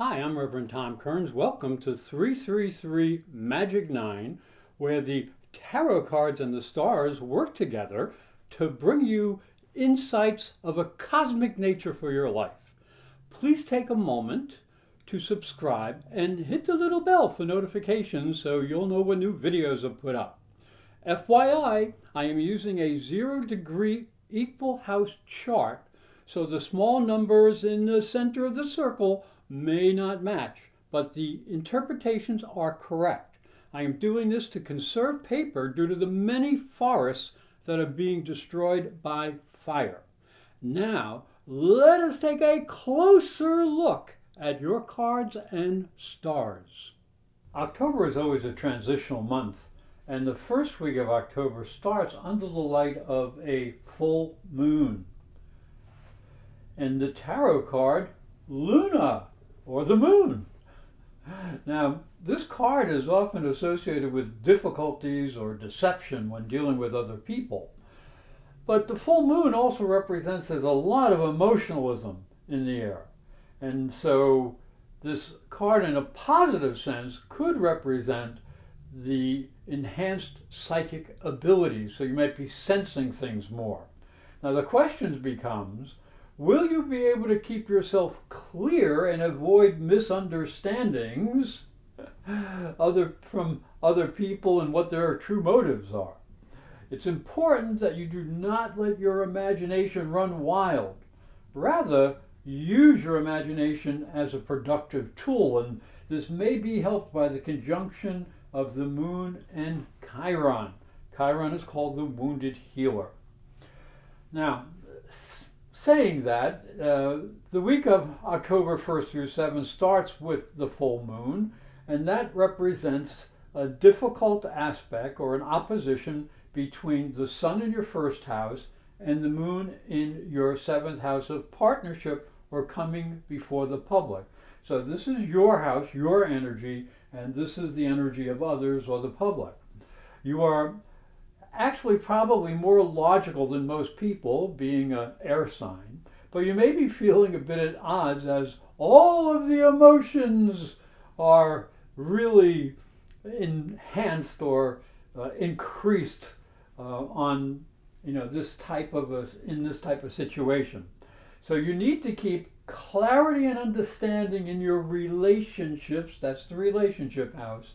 Hi, I'm Reverend Tom Kearns. Welcome to 333 Magic 9, where the tarot cards and the stars work together to bring you insights of a cosmic nature for your life. Please take a moment to subscribe and hit the little bell for notifications so you'll know when new videos are put up. FYI, I am using a 0-degree equal house chart, so the small numbers in the center of the circle may not match, but the interpretations are correct. I am doing this to conserve paper due to the many forests that are being destroyed by fire. Now, let us take a closer look at your cards and stars. October is always a transitional month, and the first week of October starts under the light of a full moon. And the tarot card, Luna, or the moon. Now, this card is often associated with difficulties or deception when dealing with other people. But the full moon also represents there's a lot of emotionalism in the air. And so this card, in a positive sense, could represent the enhanced psychic abilities. So you might be sensing things more. Now the question becomes, will you be able to keep yourself clear and avoid misunderstandings from other people and what their true motives are? It's important that you do not let your imagination run wild. Rather, use your imagination as a productive tool, and this may be helped by the conjunction of the moon and Chiron. Chiron is called the wounded healer. Now, saying that, the week of October 1st through 7th starts with the full moon, and that represents a difficult aspect or an opposition between the sun in your first house and the moon in your 7th house of partnership or coming before the public. So this is your house, your energy, and this is the energy of others or the public. You are actually probably more logical than most people, being an air sign, but you may be feeling a bit at odds as all of the emotions are really enhanced or increased on this type of situation. So you need to keep clarity and understanding in your relationships. That's the relationship house.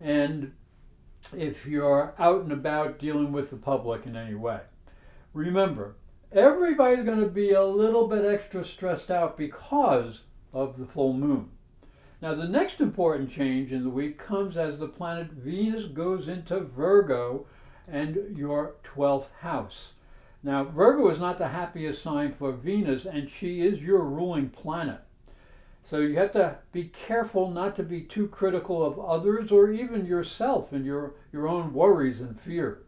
And if you're out and about dealing with the public in any way, remember, everybody's going to be a little bit extra stressed out because of the full moon. Now, the next important change in the week comes as the planet Venus goes into Virgo and your 12th house. Now, Virgo is not the happiest sign for Venus, and she is your ruling planet. So you have to be careful not to be too critical of others or even yourself and your own worries and fears.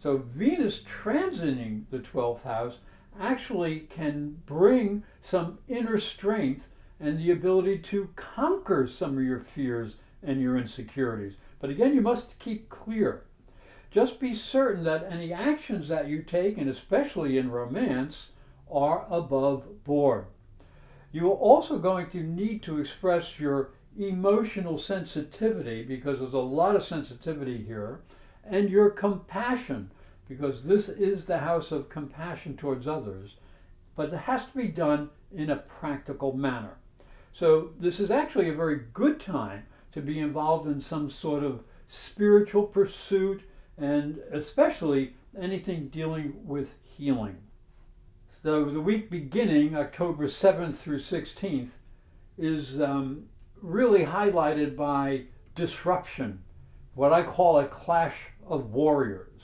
So Venus transiting the 12th house actually can bring some inner strength and the ability to conquer some of your fears and your insecurities. But again, you must keep clear. Just be certain that any actions that you take, and especially in romance, are above board. You are also going to need to express your emotional sensitivity, because there's a lot of sensitivity here, and your compassion, because this is the house of compassion towards others, but it has to be done in a practical manner. So this is actually a very good time to be involved in some sort of spiritual pursuit, and especially anything dealing with healing. So the week beginning October 7th through 16th is really highlighted by disruption, what I call a clash of warriors.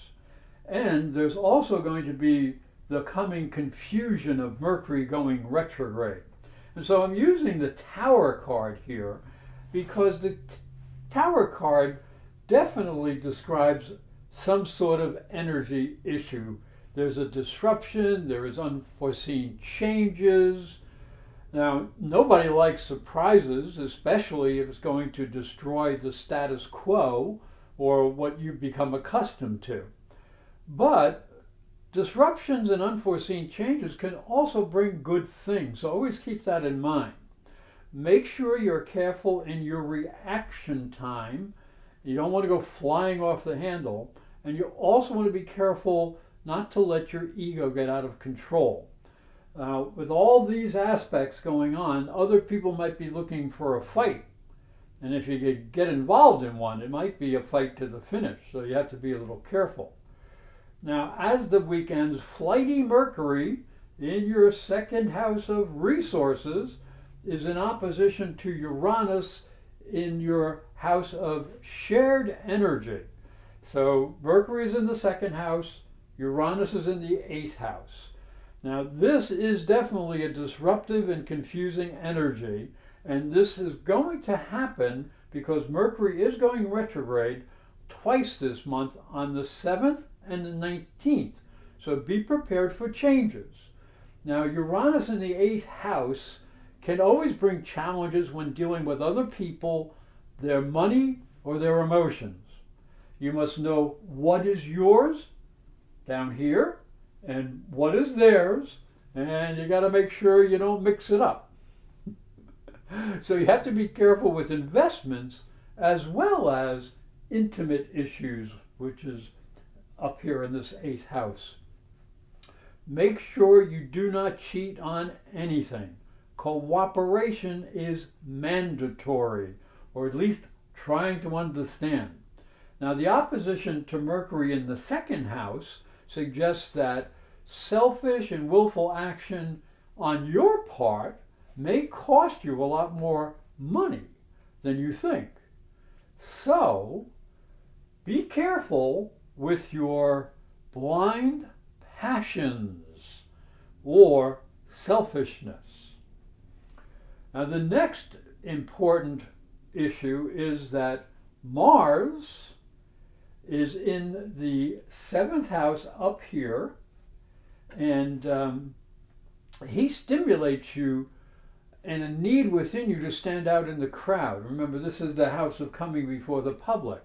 And there's also going to be the coming confusion of Mercury going retrograde. And so I'm using the Tower card here because the Tower card definitely describes some sort of energy issue. There's a disruption, there is unforeseen changes. Now, nobody likes surprises, especially if it's going to destroy the status quo or what you've become accustomed to. But disruptions and unforeseen changes can also bring good things, so always keep that in mind. make sure you're careful in your reaction time. You don't want to go flying off the handle. And you also want to be careful not to let your ego get out of control. With all these aspects going on, other people might be looking for a fight. And if you get involved in one, it might be a fight to the finish. So you have to be a little careful. Now, as the week ends, flighty Mercury in your second house of resources is in opposition to Uranus in your house of shared energy. So Mercury is in the second house, Uranus is in the 8th house. Now this is definitely a disruptive and confusing energy, and this is going to happen because Mercury is going retrograde twice this month on the 7th and the 19th. So be prepared for changes. Now Uranus in the 8th house can always bring challenges when dealing with other people, their money, or their emotions. You must know what is yours down here and what is theirs, and you got to make sure you don't mix it up. So you have to be careful with investments as well as intimate issues, which is up here in this 8th house. Make sure you do not cheat on anything. Cooperation is mandatory, or at least trying to understand. Now, the opposition to Mercury in the 2nd house suggests that selfish and willful action on your part may cost you a lot more money than you think. So, be careful with your blind passions or selfishness. Now, the next important issue is that Mars is in the 7th house up here, and he stimulates you and a need within you to stand out in the crowd. Remember, this is the house of coming before the public.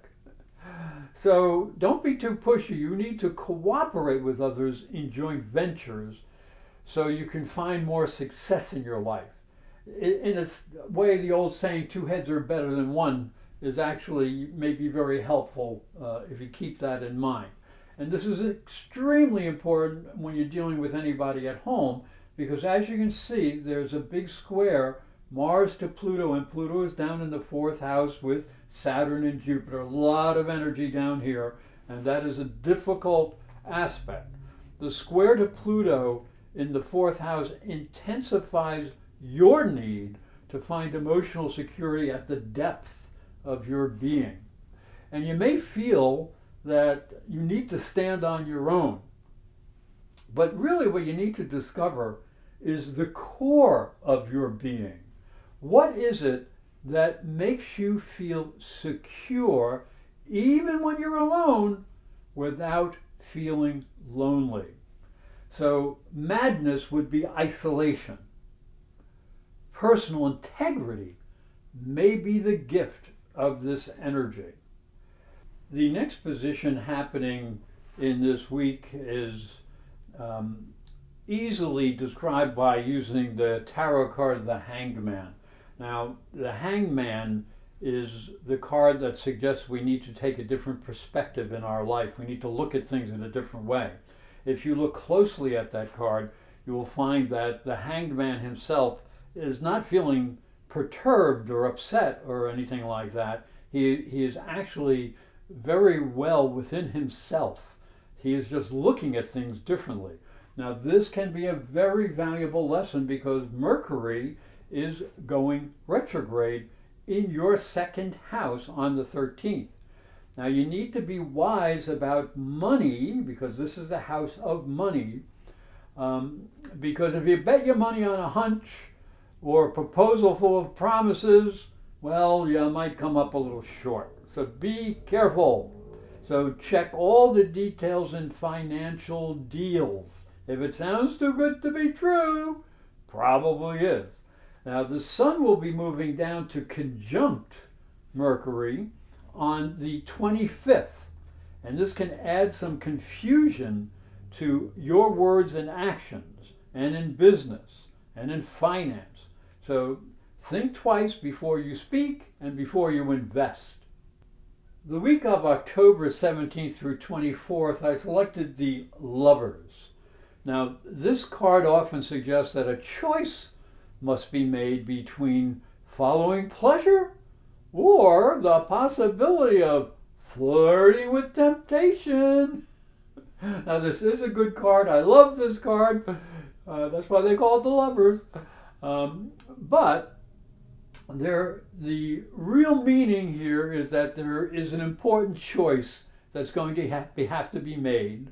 So don't be too pushy. You need to cooperate with others in joint ventures so you can find more success in your life. In a way, the old saying, 2 heads are better than one, is actually maybe very helpful if you keep that in mind. And this is extremely important when you're dealing with anybody at home, because as you can see, there's a big square, Mars to Pluto, and Pluto is down in the 4th house with Saturn and Jupiter. A lot of energy down here, and that is a difficult aspect. The square to Pluto in the 4th house intensifies your need to find emotional security at the depth of your being. And you may feel that you need to stand on your own. But really what you need to discover is the core of your being. What is it that makes you feel secure even when you're alone without feeling lonely? So madness would be isolation. Personal integrity may be the gift of this energy. The next position happening in this week is easily described by using the tarot card, the Hanged Man. Now, the Hanged Man is the card that suggests we need to take a different perspective in our life. We need to look at things in a different way. If you look closely at that card, you will find that the Hanged Man himself is not feeling perturbed or upset or anything like that. He is actually very well within himself. He is just looking at things differently. Now, this can be a very valuable lesson because Mercury is going retrograde in your 2nd house on the 13th. Now, you need to be wise about money because this is the house of money. Because if you bet your money on a hunch or a proposal full of promises, well, you might come up a little short. So be careful. So check all the details in financial deals. If it sounds too good to be true, probably is. Now, the Sun will be moving down to conjunct Mercury on the 25th. And this can add some confusion to your words and actions, and in business, and in finance. So Think twice before you speak and before you invest. The week of October 17th through 24th, I selected the Lovers. Now, this card often suggests that a choice must be made between following pleasure or the possibility of flirting with temptation. Now, this is a good card. I love this card. That's why they call it the Lovers. But the real meaning here is that there is an important choice that's going to have to be made.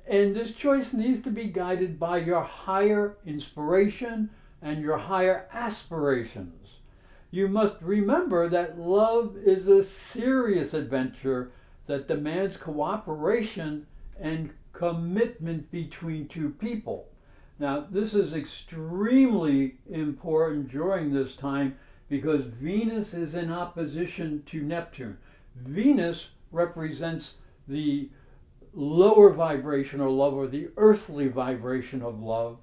And this choice needs to be guided by your higher inspiration and your higher aspirations. You must remember that love is a serious adventure that demands cooperation and commitment between two people. Now, this is extremely important during this time because Venus is in opposition to Neptune. Venus represents the lower vibration of love, or the earthly vibration of love.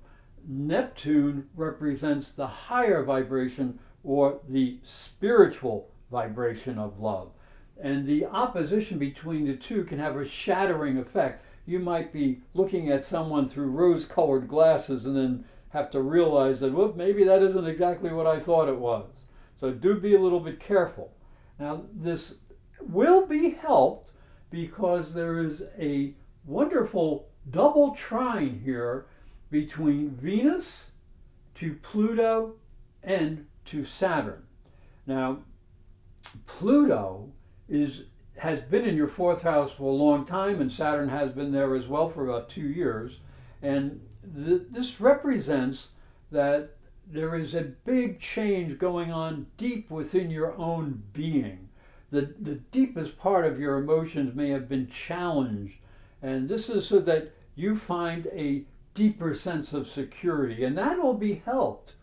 Neptune represents the higher vibration, or the spiritual vibration of love. And the opposition between the two can have a shattering effect. You might be looking at someone through rose-colored glasses and then have to realize that, whoop, maybe that isn't exactly what I thought it was. So do be a little bit careful. Now, this will be helped because there is a wonderful double trine here between Venus to Pluto and to Saturn. Now, Pluto has been in your fourth house for a long time, and Saturn has been there as well for about 2 years. And this represents that there is a big change going on deep within your own being. The deepest part of your emotions may have been challenged, and this is so that you find a deeper sense of security, and that will be helped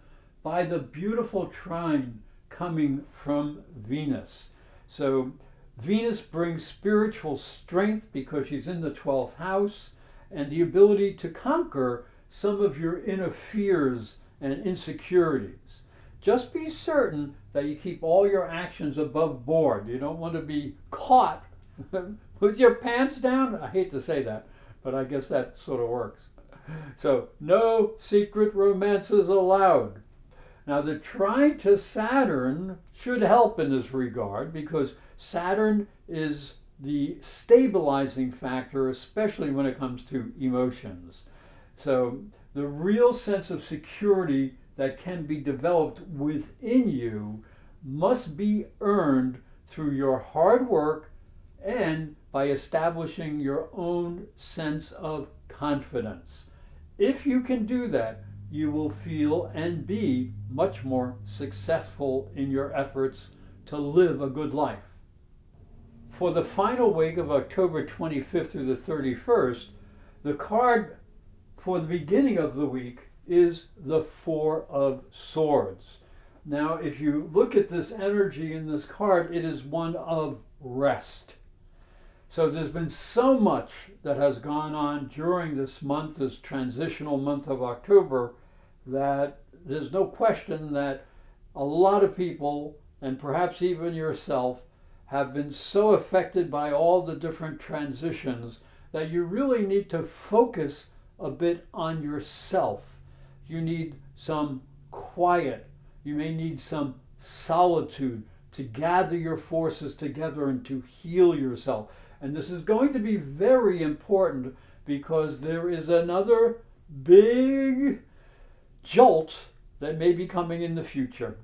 by the beautiful trine coming from Venus. So Venus brings spiritual strength because she's in the 12th house, and the ability to conquer some of your inner fears and insecurities. Just be certain that you keep all your actions above board. You don't want to be caught with your pants down. I hate to say that, but I guess that sort of works. So no secret romances allowed. Now, the trine to Saturn should help in this regard because Saturn is the stabilizing factor, especially when it comes to emotions. So the real sense of security that can be developed within you must be earned through your hard work and by establishing your own sense of confidence. If you can do that, you will feel and be much more successful in your efforts to live a good life. For the final week of October 25th through the 31st, the card for the beginning of the week is the Four of Swords. Now, if you look at this energy in this card, it is one of rest. So there's been so much that has gone on during this month, this transitional month of October, that there's no question that a lot of people, and perhaps even yourself, have been so affected by all the different transitions that you really need to focus a bit on yourself. You need some quiet. You may need some solitude to gather your forces together and to heal yourself. And this is going to be very important because there is another big jolt that may be coming in the future.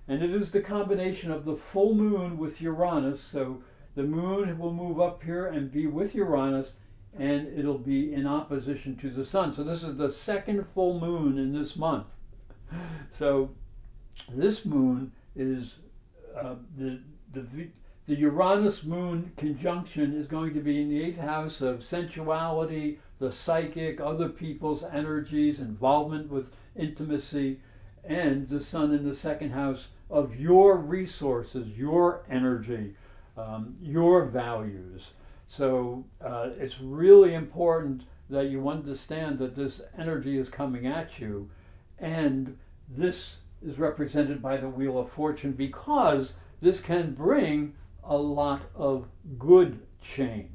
And it is the combination of the full moon with Uranus. So the moon will move up here and be with Uranus, and it'll be in opposition to the sun. So this is the second full moon in this month. So this moon is the Uranus moon conjunction is going to be in the 8th house of sensuality, the psychic, other people's energies, involvement with intimacy, and the sun in the 2nd house of your resources, your energy, your values. So it's really important that you understand that this energy is coming at you, and this is represented by the Wheel of Fortune, because this can bring a lot of good change.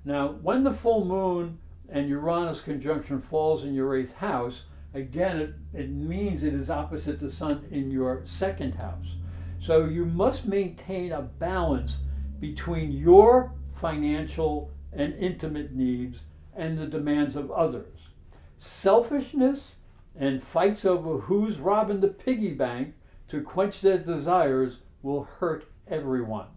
Now, when the full moon and Uranus conjunction falls in your 8th house, again, it means it is opposite the sun in your 2nd house. So you must maintain a balance between your financial and intimate needs and the demands of others. Selfishness and fights over who's robbing the piggy bank to quench their desires will hurt everyone.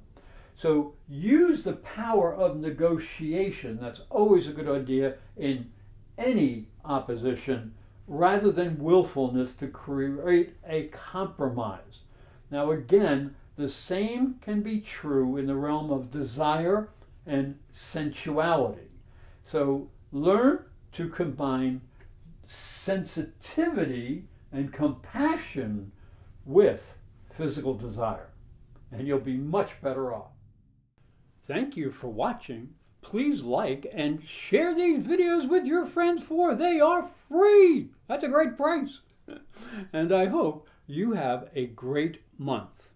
So use the power of negotiation. That's always a good idea in any opposition, rather than willfulness to create a compromise. Now again, the same can be true in the realm of desire and sensuality. So learn to combine sensitivity and compassion with physical desire, and you'll be much better off. Thank you for watching. Please like and share these videos with your friends, for they are free. That's a great price. And I hope you have a great month.